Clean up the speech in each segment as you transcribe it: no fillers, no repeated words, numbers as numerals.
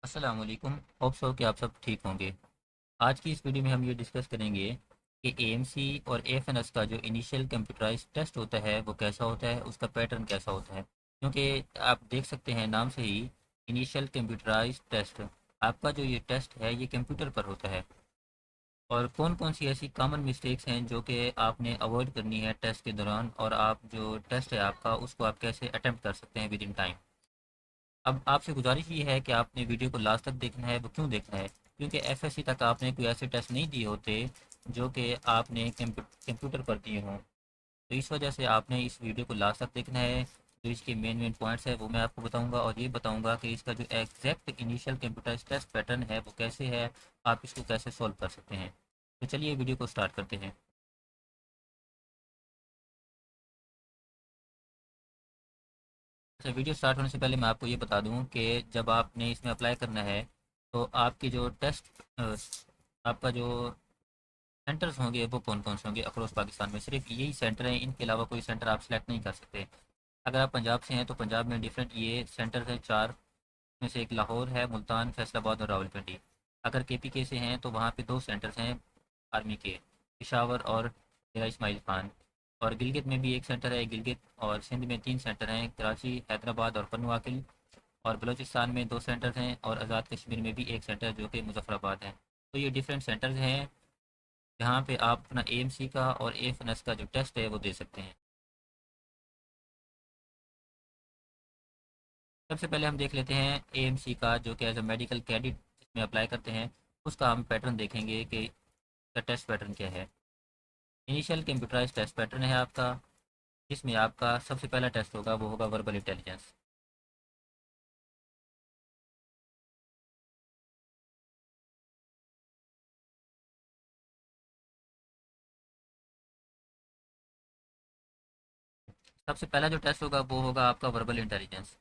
अस्सलाम वालेकुम। Hope so कि आप सब ठीक होंगे। आज की इस वीडियो में हम ये डिस्कस करेंगे कि एएमसी और एएफएनएस का जो इनिशियल कंप्यूटराइज्ड टेस्ट होता है वो कैसा होता है, उसका पैटर्न कैसा होता है। क्योंकि आप देख सकते हैं नाम से ही इनिशियल कंप्यूटराइज्ड टेस्ट, आपका जो ये टेस्ट है ये कंप्यूटर पर होता है। और कौन कौन सी ऐसी कॉमन मिस्टेक्स हैं जो कि आपने अवॉइड करनी है टेस्ट के दौरान, और आप जो टेस्ट है आपका उसको आप कैसे अटेम्प्ट कर सकते हैं विद इन टाइम। अब आपसे गुजारिश ये है कि आपने वीडियो को लास्ट तक देखना है। वो क्यों देखना है? क्योंकि एफएससी तक आपने कोई ऐसे टेस्ट नहीं दिए होते जो कि आपने कंप्यूटर पर दिए हों। तो इस वजह से आपने इस वीडियो को लास्ट तक देखना है। जो इसके मेन मेन पॉइंट्स है वो मैं आपको बताऊंगा, और ये बताऊंगा कि इसका जो exact initial computer test pattern है वो कैसे है, आप इसको कैसे सॉल्व कर सकते हैं। तो चलिए वीडियो को स्टार्ट करते हैं। अच्छा, वीडियो स्टार्ट होने से पहले मैं आपको ये बता दूं कि जब आपने इसमें अप्लाई करना है तो आपकी जो टेस्ट आपका जो सेंटर्स होंगे वो कौन कौन से होंगे अक्रॉस पाकिस्तान में। सिर्फ यही सेंटर हैं, इनके अलावा कोई सेंटर आप सेलेक्ट नहीं कर सकते। अगर आप पंजाब से हैं तो पंजाब में डिफरेंट ये सेंटर हैं चार, में से एक लाहौर है, मुल्तान, फैसलाबाद और रावलपिंडी। अगर केपीके से हैं तो वहाँ पे दो सेंटर्स हैं आर्मी के, पिशावर और डेरा इस्माइल खान। और गिलगित में भी एक सेंटर है, गिलगित और सिंध में तीन सेंटर हैं, कराची, हैदराबाद और पनवाकिल। और बलूचिस्तान में दो सेंटर हैं, और आज़ाद कश्मीर में भी एक सेंटर जो कि मुजफ्फराबाद है। तो ये डिफरेंट सेंटर्स हैं जहाँ पे आप अपना एएमसी का और एएफएनएस का जो टेस्ट है वो दे सकते हैं। सबसे पहले हम देख लेते हैं एएमसी का, जो कि एज अ मेडिकल कैडेट जिसमें अप्लाई करते हैं, उसका हम पैटर्न देखेंगे कि इसका टेस्ट पैटर्न क्या है। इनिशियल कंप्यूटराइज टेस्ट पैटर्न है आपका, जिसमें आपका सबसे पहला टेस्ट होगा वो होगा वर्बल इंटेलिजेंस। सबसे पहला जो टेस्ट होगा वो होगा आपका वर्बल इंटेलिजेंस,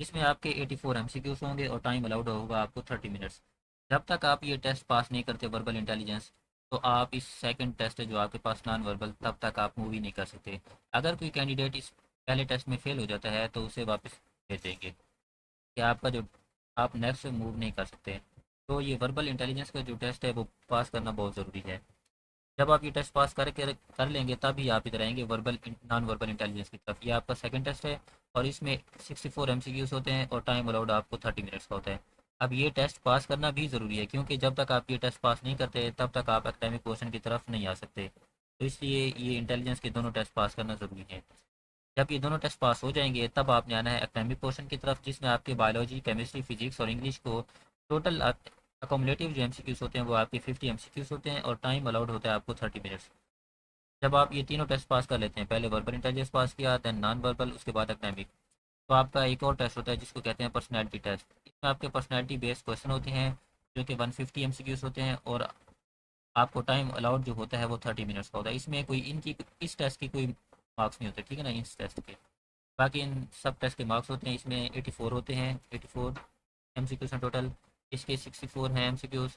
जिसमें आपके 84 एमसीक्यूज होंगे और टाइम अलाउड होगा आपको 30 मिनट्स। जब तक आप ये टेस्ट पास नहीं करते वर्बल इंटेलिजेंस, तो आप इस सेकंड टेस्ट है जो आपके पास नॉन वर्बल, तब तक आप मूव ही नहीं कर सकते। अगर कोई कैंडिडेट इस पहले टेस्ट में फेल हो जाता है तो उसे वापस भेज देंगे कि आपका जो आप नेक्स्ट मूव नहीं कर सकते। तो ये वर्बल इंटेलिजेंस का जो टेस्ट है वो पास करना बहुत ज़रूरी है। जब आप ये टेस्ट पास करके कर लेंगे तभी आप इधर आएंगे वर्बल नॉन वर्बल इंटेलिजेंस की तरफ। ये आपका सेकंड टेस्ट है, और इसमें 64 एमसीक्यूज होते हैं और टाइम अलाउड आपको 30 मिनट्स का होता है। अब ये टेस्ट पास करना भी ज़रूरी है, क्योंकि जब तक आप ये टेस्ट पास नहीं करते तब तक आप एकेडमिक पोर्शन की तरफ नहीं आ सकते। तो इसलिए ये इंटेलिजेंस के दोनों टेस्ट पास करना ज़रूरी है। जब ये दोनों टेस्ट पास हो जाएंगे तब आपने आना है एकेडमिक पोर्शन की तरफ, जिसमें आपके बायोलॉजी, केमिस्ट्री, फिजिक्स और इंग्लिश को टोटल अकोमोलेटिव जो एमसीक्यूज होते हैं वो आपके 50 एमसीक्यूज होते हैं, और टाइम अलाउड होता है आपको 30 मिनट्स। जब आप ये तीनों टेस्ट पास कर लेते हैं, पहले वर्बल इंटेलिजेंस पास किया, देन नॉन वर्बल, उसके बाद एकेडमिक, तो आपका एक और टेस्ट होता है जिसको कहते हैं पर्सनैलिटी टेस्ट। इसमें आपके पर्सनैलिटी बेस्ड क्वेश्चन होते हैं जो कि 150 एमसीक्यूज होते हैं, और आपको टाइम अलाउड जो होता है वो 30 मिनट्स का होता है। इसमें कोई इनकी इस टेस्ट की कोई मार्क्स नहीं होते, ठीक है ना, इस टेस्ट के। बाकी इन सब टेस्ट के मार्क्स होते हैं, इसमें 84 होते हैं, 84 एमसीक्यूज हैं टोटल। इसके 64 हैं एमसीक्यूज,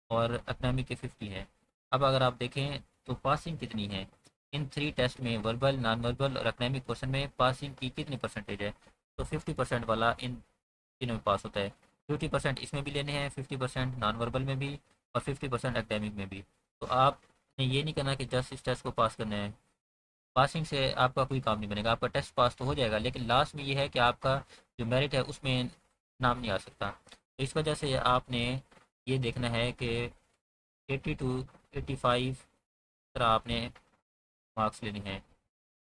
और एकेडमिक के 50 हैं। अब अगर आप देखें तो पासिंग कितनी है इन थ्री टेस्ट में, वर्बल, नॉन वर्बल और एकेडमिक क्वेश्चन में पासिंग की कितनी परसेंटेज है। तो 50% वाला इन तीनों में पास होता है। 50% इसमें भी लेने हैं, 50% नॉन वर्बल में भी, और 50% एकेडमिक में भी। तो आपने ये नहीं करना कि जस्ट इस टेस्ट को पास करना है। पासिंग से आपका कोई काम नहीं बनेगा, आपका टेस्ट पास तो हो जाएगा लेकिन लास्ट में ये है कि आपका जो मेरिट है उसमें नाम नहीं आ सकता। तो इस वजह से आपने ये देखना है कि 82, 85 तरह आपने मार्क्स लेने हैं,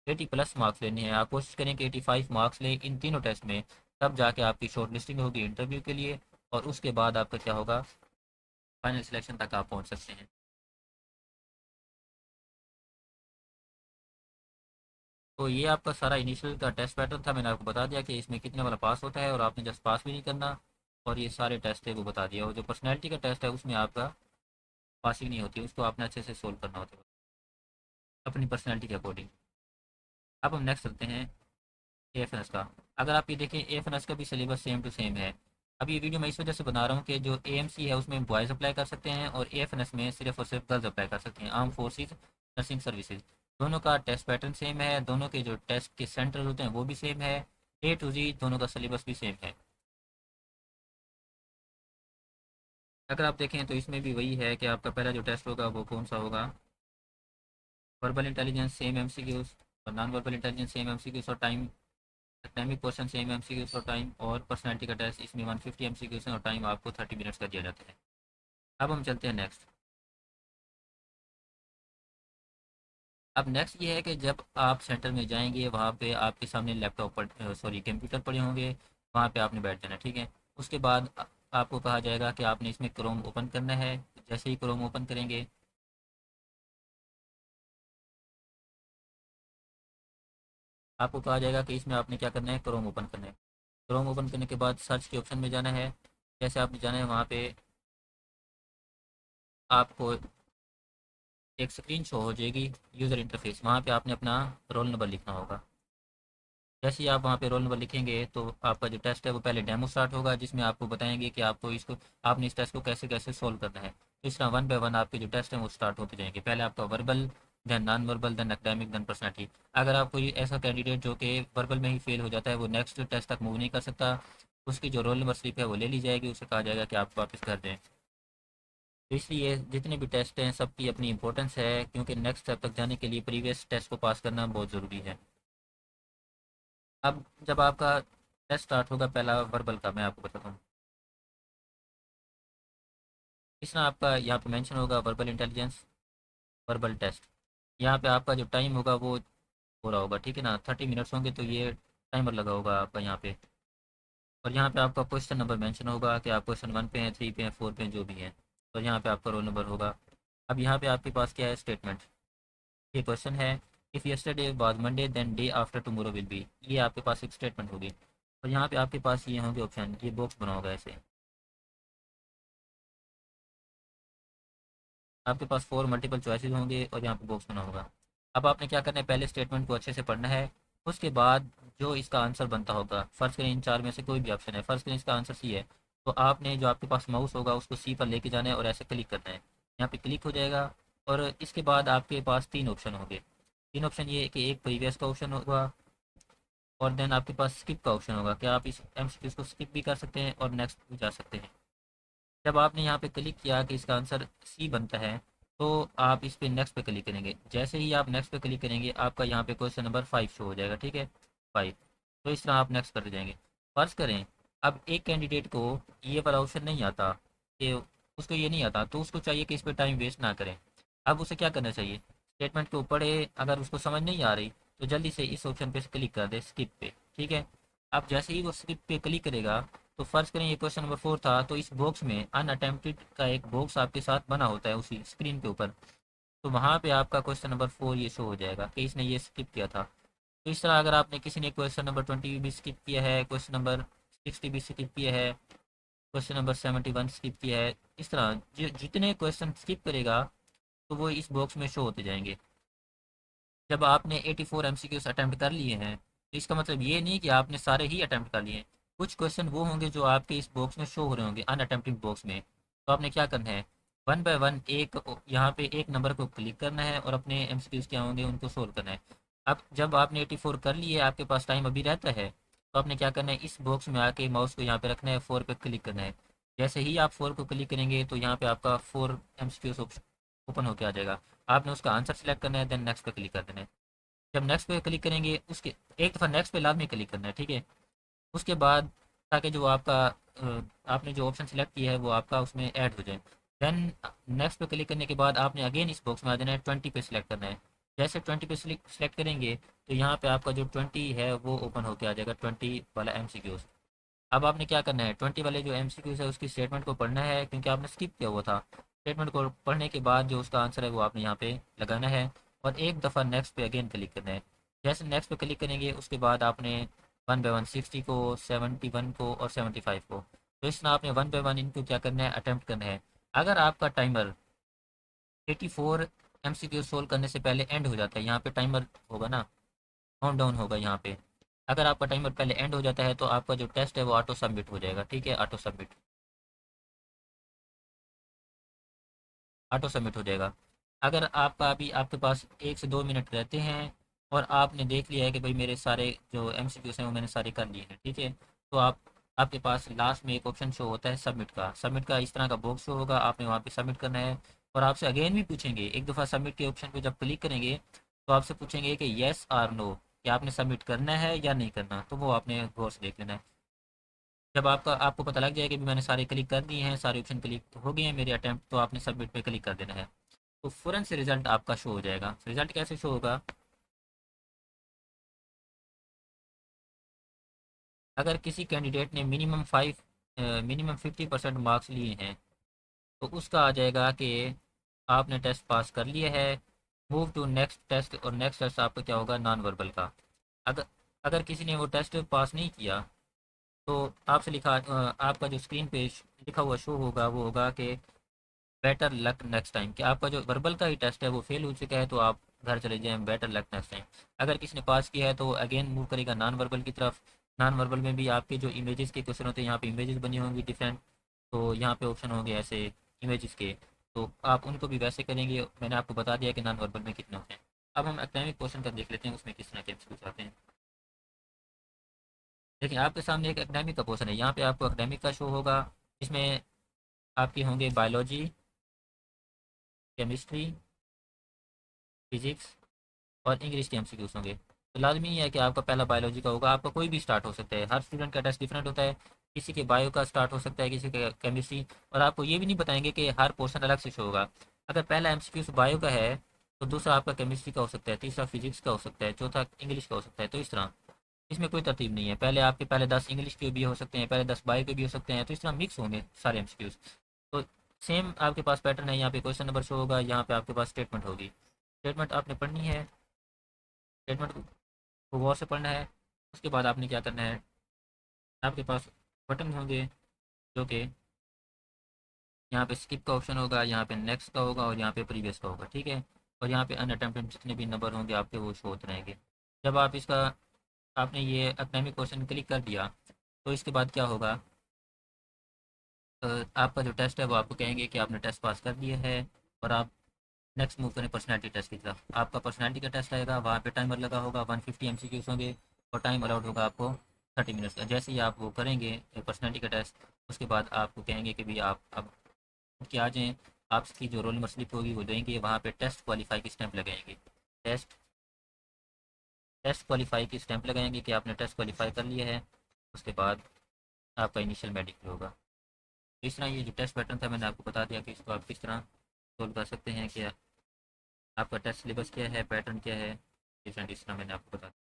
80 प्लस मार्क्स लेने हैं। आप कोशिश करें कि 85 मार्क्स लें इन तीनों टेस्ट में, तब जाके आपकी शॉर्ट लिस्टिंग होगी इंटरव्यू के लिए, और उसके बाद आपका क्या होगा, फाइनल सिलेक्शन तक आप पहुंच सकते हैं। तो ये आपका सारा इनिशियल का टेस्ट पैटर्न था। मैंने आपको बता दिया कि इसमें कितने वाला पास होता है, और आपने जस्ट पास भी नहीं करना। और ये सारे टेस्ट है वो बता दिया। और जो पर्सनैलिटी का टेस्ट है उसमें आपका पासिंग नहीं होती, उसको आपने अच्छे से सोल्व करना होता है अपनी पर्सनैलिटी के अकॉर्डिंग। अब हम नेक्स्ट करते हैं एएफएनएस का। अगर आप ये देखें एएफएनएस का भी सिलेबस सेम टू सेम है। अब ये वीडियो मैं इस वजह से बना रहा हूँ कि जो एएमसी है उसमें बॉयज़ अप्लाई कर सकते हैं, और एएफएनएस में सिर्फ और सिर्फ गर्ल्स अप्लाई कर सकते हैं, आर्म फोर्सेस नर्सिंग सर्विसेज। दोनों का टेस्ट पैटर्न सेम है, दोनों के जो टेस्ट के सेंटर होते हैं वो भी सेम है, ए टू जी दोनों का सिलेबस भी सेम है। अगर आप देखें तो इसमें भी वही है कि आपका पहला जो टेस्ट होगा वो कौन सा होगा, वर्बल इंटेलिजेंस सेम एमसीक्यूज, और non verbal intelligence same MCQs और time, academic question same MCQs और टाइम, और पर्सनैलिटी का टेस्ट इसमें 150 एमसीक्यूज है और टाइम आपको 30 मिनट्स का दिया जाता है। अब हम चलते हैं नेक्स्ट। अब नेक्स्ट ये है कि जब आप सेंटर में जाएंगे वहाँ पे आपके सामने लैपटॉप पर सॉरी कंप्यूटर पड़े होंगे, वहाँ पे आपने बैठ जाना, ठीक है। उसके बाद आपको कहा जाएगा कि आपने इसमें क्रोम ओपन करना है। जैसे ही क्रोम ओपन करेंगे, आपको कहा जाएगा कि इसमें आपने क्या करना है, क्रोम ओपन करना है। क्रोम ओपन करने के बाद सर्च के ऑप्शन में जाना है। जैसे आपने जाना है वहाँ पे आपको एक स्क्रीन शो हो जाएगी, यूज़र इंटरफेस, वहाँ पे आपने अपना रोल नंबर लिखना होगा। जैसे ही आप वहाँ पे रोल नंबर लिखेंगे तो आपका जो टेस्ट है वो पहले डेमो स्टार्ट होगा, जिसमें आपको बताएंगे कि आपको इसको, आपने इस टेस्ट को कैसे कैसे सोल्व करना है। तो इस तरह वन बाय वन आपके जो टेस्ट हैं वो स्टार्ट होते जाएंगे। पहले आपका verbal, then non verbal, then academic, then personality. अगर आप कोई ऐसा कैंडिडेट जो कि वर्बल में ही फेल हो जाता है, वो नेक्स्ट टेस्ट तक मूव नहीं कर सकता, उसकी जो रोल नंबर स्लिप है वो ले ली जाएगी, उसे कहा जाएगा कि आप वापस कर दें। तो इसलिए जितने भी टेस्ट हैं सबकी अपनी इंपॉर्टेंस है, क्योंकि नेक्स्ट स्टेप तक जाने के लिए प्रीवियस टेस्ट को पास करना बहुत ज़रूरी है। अब जब आपका टेस्ट स्टार्ट होगा पहला वर्बल का, मैं आपको बताता हूँ। इसमें आपका यहाँ पे मेंशन होगा वर्बल इंटेलिजेंस, वर्बल टेस्ट। यहाँ पे आपका जो टाइम होगा वो हो रहा होगा, ठीक है ना, 30 मिनट्स होंगे, तो ये टाइमर लगा होगा आपका यहाँ पे। और यहाँ पे आपका क्वेश्चन नंबर मेंशन होगा कि आप क्वेश्चन 1 पे हैं, 3 पे हैं, 4 पे हैं, जो भी हैं। और यहाँ पे आपका रोल नंबर होगा। अब यहाँ पे आपके पास क्या है, स्टेटमेंट। ये क्वेश्चन है, if yesterday was Monday then day after tomorrow will be. ये आपके पास एक स्टेटमेंट होगी। और यहाँ पे आपके पास ये होंगे ऑप्शन, ये बॉक्स बना होगा ऐसे। आपके पास 4 मल्टीपल चॉइसेस होंगे और यहाँ पे बॉक्स बना होगा। अब आपने क्या करना है, पहले स्टेटमेंट को अच्छे से पढ़ना है। उसके बाद जो इसका आंसर बनता होगा, फर्स्ट करें इन चार में से कोई भी ऑप्शन है, फर्स्ट करें इसका आंसर सी है, तो आपने जो आपके पास माउस होगा उसको सी पर लेके जाना है और ऐसे क्लिक करना है। यहाँ पे क्लिक हो जाएगा। और इसके बाद आपके पास 3 ऑप्शन होंगे। 3 ऑप्शन ये है कि एक प्रीवियस का ऑप्शन होगा, और देन आपके पास स्किप का ऑप्शन होगा कि आप इस एमसीक्यूज को स्किप भी कर सकते हैं और नेक्स्ट भी जा सकते हैं। जब आपने यहाँ पे क्लिक किया कि इसका आंसर सी बनता है, तो आप इस पे नेक्स्ट पे क्लिक करेंगे। जैसे ही आप नेक्स्ट पे क्लिक करेंगे आपका यहाँ पे क्वेश्चन नंबर 5 शो हो जाएगा, ठीक है, 5। तो इस तरह आप नेक्स्ट करते जाएंगे। फर्ज करें अब एक कैंडिडेट को ये वाला ऑप्शन नहीं आता, कि उसको ये नहीं आता, तो उसको चाहिए कि इस पर टाइम वेस्ट ना करें। अब उसे क्या करना चाहिए, स्टेटमेंट को पढ़े, अगर उसको समझ नहीं आ रही तो जल्दी से इस ऑप्शन पे क्लिक कर दे, स्किप पे, ठीक है। अब जैसे ही वो स्किप पे क्लिक करेगा, तो फर्ज करें ये क्वेश्चन नंबर 4 था, तो इस बॉक्स में अनअटेम्प्टेड का एक बॉक्स आपके साथ बना होता है उसी स्क्रीन के ऊपर। तो वहाँ पे आपका क्वेश्चन नंबर 4 ये शो हो जाएगा कि इसने ये स्किप किया था। तो इस तरह अगर आपने किसी ने क्वेश्चन नंबर 20 भी स्किप किया है, क्वेश्चन नंबर 60 भी स्किप किया है, क्वेश्चन नंबर 71 स्किप किया है, इस तरह जितने क्वेश्चन स्किप करेगा तो वो इस बॉक्स में शो होते जाएंगे। जब आपने 84 एमसीक्यूज अटैम्प्ट कर लिए हैं, तो इसका मतलब ये नहीं कि आपने सारे ही अटैम्प्ट कर लिए हैं। कुछ क्वेश्चन वो होंगे जो आपके इस बॉक्स में शो हो रहे होंगे, अनअटेम्प्टेड बॉक्स में। तो आपने क्या करना है, वन बाय वन एक यहाँ पे एक नंबर को क्लिक करना है और अपने एमसीक्यूज क्या होंगे उनको सोल्व करना है। अब जब आपने 84 कर लिए, आपके पास टाइम अभी रहता है, तो आपने क्या करना है, इस बॉक्स में आके माउस को यहाँ पे रखना है, 4 पे क्लिक करना है। जैसे ही आप 4 को क्लिक करेंगे तो यहाँ पे आपका 4 एमसीक्यूज ओपन होकर आ जाएगा। आपने उसका आंसर सेलेक्ट करना है, देन नेक्स्ट पे क्लिक कर देना है। जब नेक्स्ट पे क्लिक करेंगे, उसके एक दफ़ा नेक्स्ट पे लाजमी क्लिक करना है, ठीक है। उसके बाद ताकि जो आपका आपने जो ऑप्शन सेलेक्ट किया है वो आपका उसमें ऐड हो जाए। देन नेक्स्ट पे क्लिक करने के बाद आपने अगेन इस बॉक्स में आ जाना है, 20 पे सिलेक्ट करना है। जैसे 20 पे सिलेक्ट करेंगे तो यहाँ पे आपका जो 20 है वो ओपन होकर आ जाएगा, 20 वाला एमसीक्यूज। अब आपने क्या करना है, 20 वाले जो एमसीक्यूज है उसकी स्टेटमेंट को पढ़ना है, क्योंकि आपने स्किप किया हुआ था। स्टेटमेंट को पढ़ने के बाद जो उसका आंसर है वो आपने यहाँ पे लगाना है, और एक दफ़ा नेक्स्ट पे अगेन क्लिक करना है। जैसे नेक्स्ट पे क्लिक करेंगे उसके बाद आपने वन बाई वन 60 को, 71 को और 75 को, तो इस तरह आपने वन बाई वन इनको क्या करना है, अटैम्प्ट करना है। अगर आपका टाइमर 84 एमसीक्यू सोल्व करने से पहले एंड हो जाता है, यहाँ पे टाइमर होगा ना, काउंट डाउन होगा यहाँ पे। अगर आपका टाइमर पहले एंड हो जाता है तो आपका जो टेस्ट है वो ऑटो सबमिट हो जाएगा, ठीक है, ऑटो सबमिट, ऑटो सबमिट हो जाएगा। अगर आपका अभी आपके पास 1 से 2 मिनट रहते हैं और आपने देख लिया है कि भाई मेरे सारे जो एम सी क्यूज़ हैं वो मैंने सारे कर लिए हैं, ठीक है, तो आप आपके पास लास्ट में एक ऑप्शन शो होता है सबमिट का। सबमिट का इस तरह का बॉक्स शो होगा, आपने वहाँ पे सबमिट करना है। और आपसे अगेन भी पूछेंगे, एक दफ़ा सबमिट के ऑप्शन पे जब क्लिक करेंगे तो आपसे पूछेंगे कि येस और नो, कि आपने सबमिट करना है या नहीं करना, तो वो आपने गौर से देख लेना है। जब आपको पता लग जाएगा कि भी मैंने सारे क्लिक कर दिए हैं, सारे ऑप्शन क्लिक हो गए हैं मेरे अटैम्प्ट, तो आपने सबमिट पे क्लिक कर देना है। तो फ़ौरन से रिजल्ट आपका शो हो जाएगा। रिजल्ट कैसे शो होगा? अगर किसी कैंडिडेट ने मिनिमम 50% मार्क्स लिए हैं तो उसका आ जाएगा कि आपने टेस्ट पास कर लिया है, मूव टू नेक्स्ट टेस्ट। और नेक्स्ट टेस्ट आपका क्या होगा? नॉन वर्बल का। अगर अगर किसी ने वो टेस्ट पास नहीं किया तो आपसे आपका जो स्क्रीन पे लिखा हुआ शो होगा वो होगा कि बेटर लक नेक्स्ट टाइम, कि आपका जो वर्बल का ही टेस्ट है वो फेल हो चुका है, तो आप घर चले जाएं, बेटर लक नेक्स्ट टाइम। अगर किसी ने पास किया है तो अगेन मूव करेगा नॉन वर्बल की तरफ। नॉन वर्बल में भी आपके जो इमेजेस के क्वेश्चन होते हैं, यहाँ पे इमेजेस बनी होंगी डिफरेंट, तो यहाँ पे ऑप्शन होंगे ऐसे इमेजेस के, तो आप उनको भी वैसे करेंगे। मैंने आपको बता दिया कि नॉन वर्बल में कितने होते हैं। अब हम एकेडमिक क्वेश्चन का देख लेते हैं, उसमें किस तरह के एमसीक्यूज आते हैं। देखिए आपके सामने एक एकेडमिक का क्वेश्चन है, यहाँ पे आपको एकेडमिक का शो होगा। इसमें आपके होंगे बायोलॉजी, केमिस्ट्री, फिजिक्स और इंग्लिश के एमसीक्यूज होंगे। तो लाजमी है कि आपका पहला बायोलॉजी का होगा। आपका कोई भी स्टार्ट हो सकता है, हर स्टूडेंट का टेस्ट डिफरेंट होता है। किसी के बायो का स्टार्ट हो सकता है, किसी का केमिस्ट्री। और आपको ये भी नहीं बताएंगे कि हर पोर्शन अलग से शो होगा। अगर पहला एमसीक्यूज बायो का है तो दूसरा आपका केमिस्ट्री का हो सकता है, तीसरा फिजिक्स का हो सकता है, चौथा इंग्लिश का हो सकता है। तो इस तरह इसमें कोई तरतीब नहीं है, पहले आपके पहले 10 इंग्लिश के भी हो सकते हैं, पहले 10 बायो के भी हो सकते हैं, तो इस तरह मिक्स होंगे सारे एमसीक्यूज। तो सेम आपके पास पैटर्न है, यहाँ पे क्वेश्चन नंबर शो होगा, यहाँ पे आपके पास स्टेटमेंट होगी। स्टेटमेंट आपने पढ़नी है, स्टेटमेंट को गौर से पढ़ना है। उसके बाद आपने क्या करना है, आपके पास बटन होंगे जो कि यहाँ पे स्किप का ऑप्शन होगा, यहाँ पे नेक्स्ट का होगा और यहाँ पे प्रीवियस का होगा, ठीक है। और यहाँ पे अनअटेम्प्टेड जितने भी नंबर होंगे आपके वो शो होते रहेंगे। जब आपने ये एकेडमिक क्वेश्चन क्लिक कर दिया तो इसके बाद क्या होगा, आपका जो टेस्ट है वो आपको कहेंगे कि आपने टेस्ट पास कर दिया है। और आप नेक्स्ट मूव करें पर्सनैलिटी टेस्ट की तरफ। आपका पर्सनैलिटी का टेस्ट आएगा, वहाँ पे टाइमर लगा होगा, 150 एमसीक्यूज होंगे और टाइम अलाउड होगा आपको 30 मिनट्स का। जैसे ही आप वो करेंगे पर्सनैलिटी का टेस्ट, उसके बाद आपको कहेंगे कि भी आप अब उठ के आ जाएँ। आपकी जो रोल नंबर स्लिप होगी वो देंगे, वहाँ पे टेस्ट क्वालीफाई की स्टैंप लगाएंगे। टेस्ट टेस्ट क्वालीफाई की स्टैंप लगाएंगे कि आपने टेस्ट क्वालीफाई कर लिया है। उसके बाद आपका इनिशियल मेडिकल होगा। इस तरह ये जो टेस्ट पैटर्न था मैंने आपको बता दिया कि इसको आप किस तरह सोल्व कर सकते हैं, कि आपका टेस्ट सिलेबस क्या है, पैटर्न क्या है, डिफरेंट। इस तरह मैंने आपको बता दिया।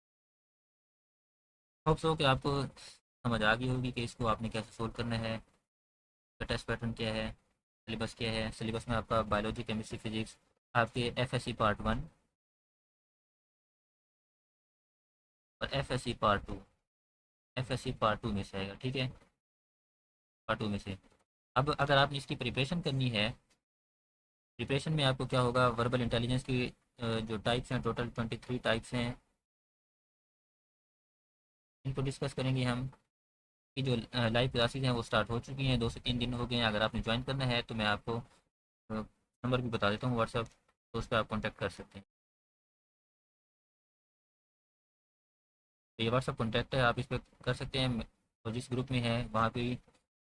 होप सो कि आपको समझ आ गई होगी कि इसको आपने कैसे सोल्व करना है। तो टेस्ट पैटर्न क्या है, सिलेबस क्या है। सिलेबस में आपका बायोलॉजी, केमिस्ट्री, फिजिक्स, आपके एफएससी पार्ट 1 और एफएससी पार्ट 2, एफएससी पार्ट 2 में से आएगा, ठीक है, पार्ट 2 में से। अब अगर आपने इसकी प्रिपरेशन करनी है, प्रिपरेशन में आपको क्या होगा, वर्बल इंटेलिजेंस की जो टाइप्स हैं, टोटल 23 टाइप्स हैं, इनको डिस्कस करेंगे हम। कि जो लाइव क्लासेस हैं वो स्टार्ट हो चुकी हैं, 2 से 3 दिन हो गए हैं। अगर आपने ज्वाइन करना है तो मैं आपको नंबर भी बता देता हूँ व्हाट्सअप, तो उस पर आप कॉन्टैक्ट कर सकते हैं। तो ये व्हाट्सअप कॉन्टैक्ट है, आप इस पर कर सकते हैं। और जिस ग्रुप में है वहाँ पे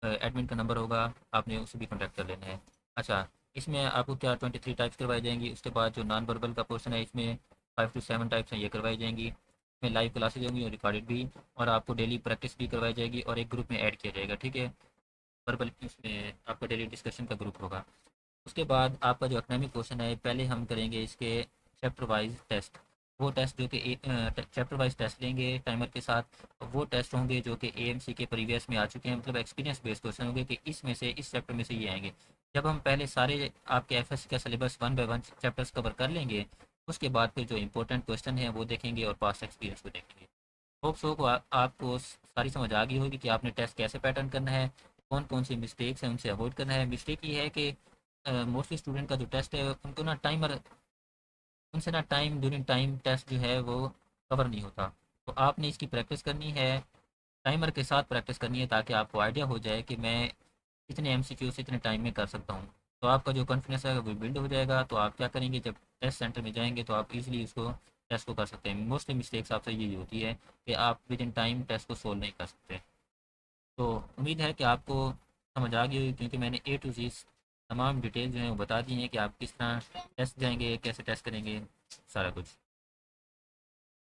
एडमिन का नंबर होगा, आपने उससे भी कॉन्टैक्ट कर लेना है। अच्छा, इसमें आपको क्या 23 टाइप्स करवाई जाएंगी। उसके बाद जो नॉन वर्बल का पोर्शन है इसमें 5 से 7 टाइप्स हैं, ये करवाई जाएंगी। इसमें लाइव क्लासेज होंगी और रिकॉर्डेड भी, और आपको डेली प्रैक्टिस भी करवाई जाएगी और एक ग्रुप में ऐड किया जाएगा, ठीक है। वर्बल इसमें आपका डेली डिस्कशन का ग्रुप होगा। उसके बाद आपका जो एकेडमिक क्वेश्चन है, पहले हम करेंगे इसके चैप्टर वाइज टेस्ट। वो टेस्ट जो कि चैप्टर वाइज टेस्ट लेंगे टाइमर के साथ। वो टेस्ट होंगे जो कि एएमसी के प्रीवियस में आ चुके हैं, मतलब एक्सपीरियंस बेस्ड क्वेश्चन होंगे कि इसमें से इस चैप्टर में से ये आएंगे। जब हम पहले सारे आपके एफएससी का सिलेबस 1 बाय 1 चैप्टर्स कवर कर लेंगे, उसके बाद फिर जो इंपॉर्टेंट क्वेश्चन है वो देखेंगे और पास्ट एक्सपीरियंस को देखेंगे। होप सो को आपको सारी समझ आ गई होगी कि आपने टेस्ट कैसे पैटर्न करना है, कौन कौन सी मिस्टेक्स हैं उनसे अवॉइड करना है। मिस्टेक ये है कि मोस्टली स्टूडेंट का जो टेस्ट है उनको ना टाइमर उनसे ना टाइम ड्यूरिंग टाइम टेस्ट जो है वो कवर नहीं होता। तो आपने इसकी प्रैक्टिस करनी है, टाइमर के साथ प्रैक्टिस करनी है, ताकि आपको आइडिया हो जाए कि मैं इतने एमसीक्यूज इतने टाइम में कर सकता हूँ। तो आपका जो कॉन्फिडेंस है वो बिल्ड हो जाएगा। तो आप क्या करेंगे, जब टेस्ट सेंटर में जाएंगे तो आप इजीली उसको टेस्ट को कर सकते हैं। मोस्टली मिस्टेक्स आपसे यही होती है कि आप विद इन टाइम टेस्ट को सोल्व नहीं कर सकते। तो उम्मीद है कि आपको समझ आ गई होगी, क्योंकि मैंने ए टू जी तमाम डिटेल जो है वो बता दी हैं कि आप किस तरह टेस्ट जाएंगे, कैसे टेस्ट करेंगे, सारा कुछ।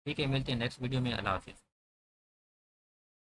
ठीक है, मिलते हैं नेक्स्ट वीडियो में। अल्लाह हाफिज़।